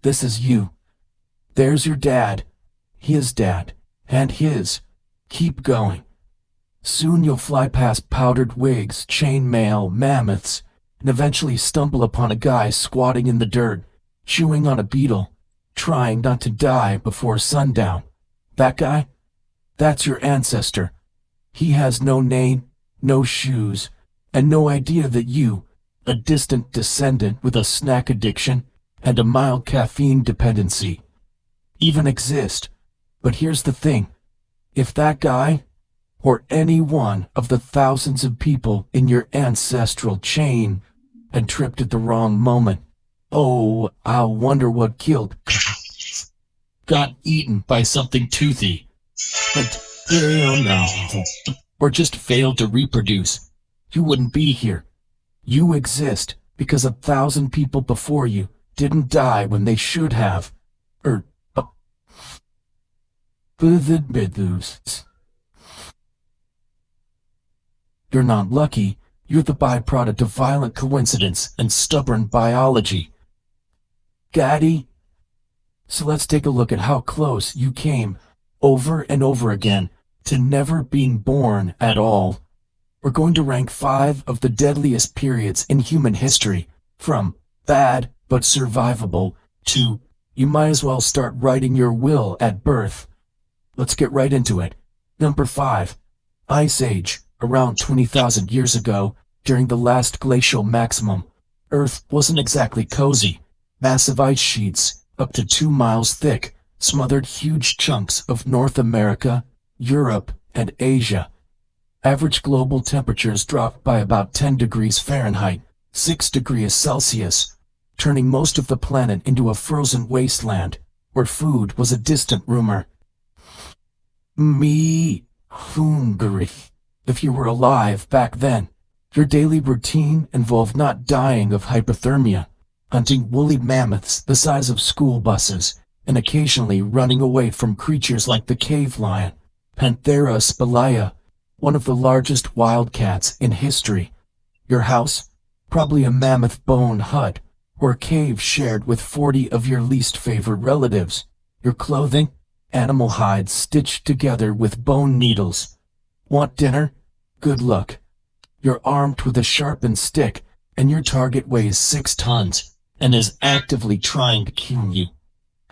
This is you. There's your dad, his dad, and his. Keep going. Soon you'll fly past powdered wigs, chainmail, mammoths, and eventually stumble upon a guy squatting in the dirt, chewing on a beetle, trying not to die before sundown. That guy? That's your ancestor. He has no name, no shoes, and no idea that you, a distant descendant with a snack addiction and a mild caffeine dependency, even exist. But here's the thing. If that guy, or any one of the thousands of people in your ancestral chain, had tripped at the wrong moment, oh, I wonder what killed. Got eaten by something toothy. But hell no. Or just failed to reproduce. You wouldn't be here. You exist because 1,000 people before you didn't die when they should have. You're not lucky. You're the byproduct of violent coincidence and stubborn biology. Gaddy? So let's take a look at how close you came, over and over again, to never being born at all. We're going to rank 5 of the deadliest periods in human history, from bad but survivable to you might as well start writing your will at birth. Let's get right into it. Number 5. Ice Age. Around 20,000 years ago, during the last glacial maximum, Earth wasn't exactly cozy. Massive ice sheets, up to 2 miles thick, smothered huge chunks of North America, Europe, and Asia. Average global temperatures dropped by about 10 degrees Fahrenheit, 6 degrees Celsius, turning most of the planet into a frozen wasteland, where food was a distant rumor. Me hungry. If you were alive back then, your daily routine involved not dying of hypothermia, hunting woolly mammoths the size of school buses, and occasionally running away from creatures like the cave lion, Panthera spelaea, one of the largest wildcats in history. Your house? Probably a mammoth bone hut, or a cave shared with 40 of your least favorite relatives. Your clothing? Animal hides stitched together with bone needles. Want dinner? Good luck. You're armed with a sharpened stick, and your target weighs 6 tons, and is actively trying to kill you.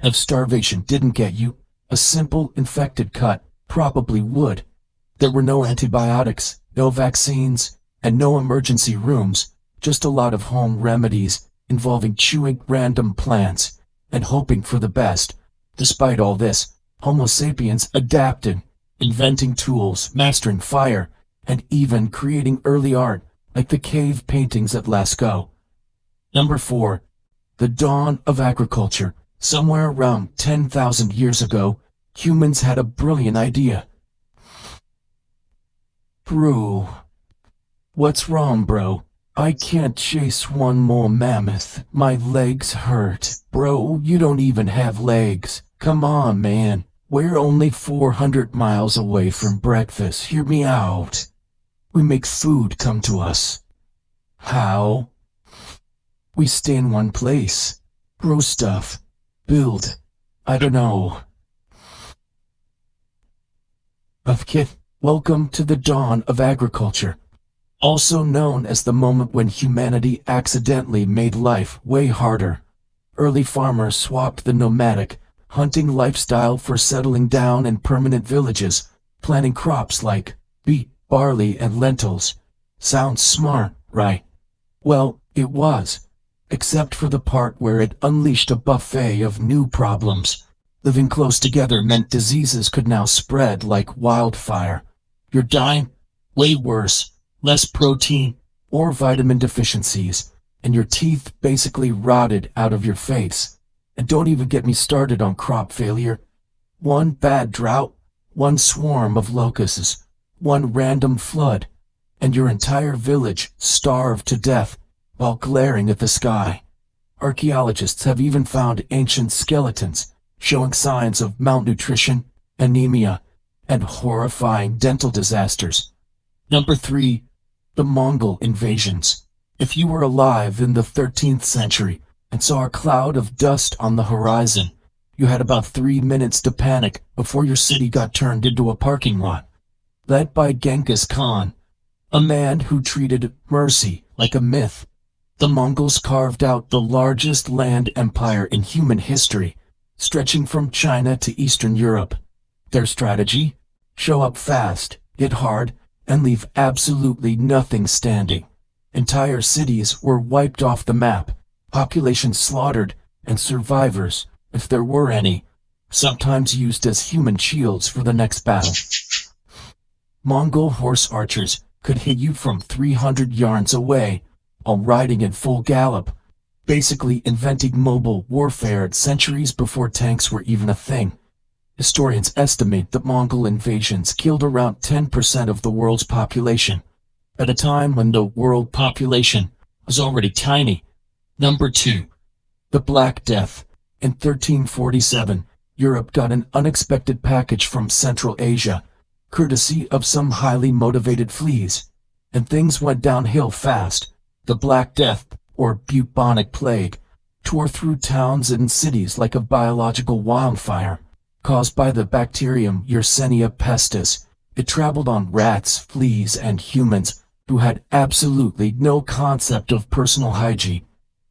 If starvation didn't get you, a simple infected cut probably would. There were no antibiotics, no vaccines, and no emergency rooms, just a lot of home remedies involving chewing random plants and hoping for the best. Despite all this, Homo sapiens adapted, inventing tools, mastering fire, and even creating early art like the cave paintings at Lascaux. Number 4. The dawn of agriculture. Somewhere around 10,000 years ago, humans had a brilliant idea. Bro. What's wrong, bro? I can't chase one more mammoth. My legs hurt. Bro, you don't even have legs. Come on, man. We're only 400 miles away from breakfast. Hear me out. We make food come to us. How? We stay in one place. Grow stuff. Build. I don't know. Welcome to the dawn of agriculture. Also known as the moment when humanity accidentally made life way harder. Early farmers swapped the nomadic, hunting lifestyle for settling down in permanent villages, planting crops like wheat, barley, and lentils. Sounds smart, right? Well, it was. Except for the part where it unleashed a buffet of new problems. Living close together meant diseases could now spread like wildfire. You're dying? Way worse. Less protein or vitamin deficiencies, and your teeth basically rotted out of your face. And don't even get me started on crop failure. One bad drought, one swarm of locusts, one random flood, and your entire village starved to death while glaring at the sky. Archaeologists have even found ancient skeletons showing signs of malnutrition, anemia, and horrifying dental disasters. Number 3. The Mongol invasions. If you were alive in the 13th century, and saw a cloud of dust on the horizon. You had about 3 minutes to panic before your city got turned into a parking lot. Led by Genghis Khan, a man who treated mercy like a myth, the Mongols carved out the largest land empire in human history, stretching from China to Eastern Europe. Their strategy? Show up fast, hit hard, and leave absolutely nothing standing. Entire cities were wiped off the map, population slaughtered, and survivors, if there were any, sometimes used as human shields for the next battle. Mongol horse archers could hit you from 300 yards away, while riding in full gallop, basically inventing mobile warfare centuries before tanks were even a thing. Historians estimate that Mongol invasions killed around 10% of the world's population, at a time when the world population was already tiny. Number 2. The Black Death. In 1347, Europe got an unexpected package from Central Asia, courtesy of some highly motivated fleas, and things went downhill fast. The Black Death, or bubonic plague, tore through towns and cities like a biological wildfire. Caused by the bacterium Yersinia pestis, it traveled on rats, fleas, and humans who had absolutely no concept of personal hygiene.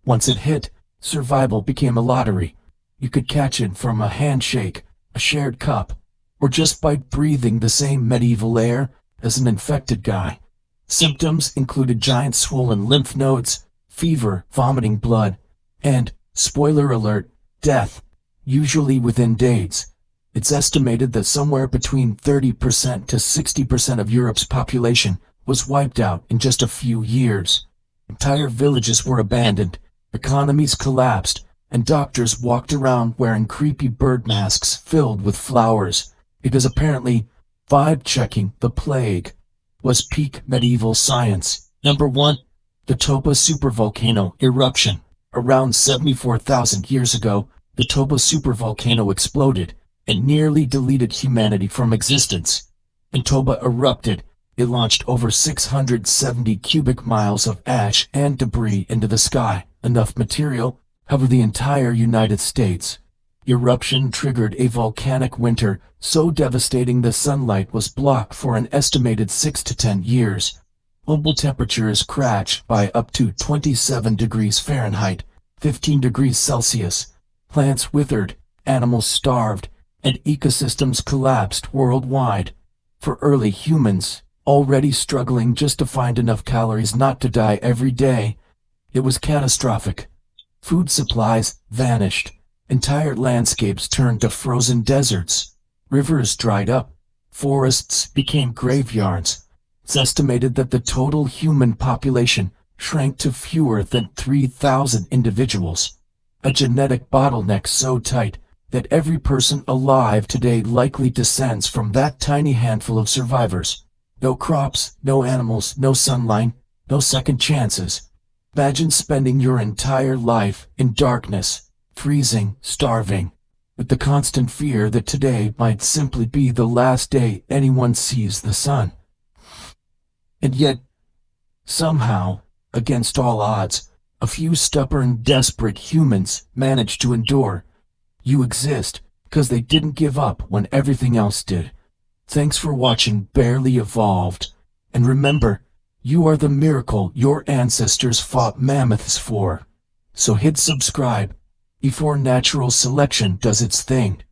Once it hit, survival became a lottery. You could catch it from a handshake, a shared cup, or just by breathing the same medieval air as an infected guy. Symptoms included giant swollen lymph nodes, fever, vomiting blood, and, spoiler alert, death, usually within days. It's estimated that somewhere between 30% to 60% of Europe's population was wiped out in just a few years. Entire villages were abandoned, economies collapsed, and doctors walked around wearing creepy bird masks filled with flowers, because apparently vibe-checking the plague was peak medieval science. Number 1. The Toba supervolcano eruption. Around 74,000 years ago, the Toba supervolcano exploded and nearly deleted humanity from existence. When Toba erupted, it launched over 670 cubic miles of ash and debris into the sky, enough material to cover the entire United States. Eruption triggered a volcanic winter so devastating the sunlight was blocked for an estimated 6 to 10 years. Global temperatures crashed by up to 27 degrees Fahrenheit, 15 degrees Celsius. Plants withered, animals starved, and ecosystems collapsed worldwide. For early humans, already struggling just to find enough calories not to die every day, it was catastrophic. Food supplies vanished. Entire landscapes turned to frozen deserts. Rivers dried up. Forests became graveyards. It's estimated that the total human population shrank to fewer than 3,000 individuals. A genetic bottleneck so tight that every person alive today likely descends from that tiny handful of survivors. No crops, no animals, no sunlight, no second chances. Imagine spending your entire life in darkness, freezing, starving, with the constant fear that today might simply be the last day anyone sees the sun. And yet, somehow, against all odds, a few stubborn, desperate humans managed to endure. You exist because they didn't give up when everything else did. Thanks for watching Barely Evolved. And remember, you are the miracle your ancestors fought mammoths for. So hit subscribe before natural selection does its thing.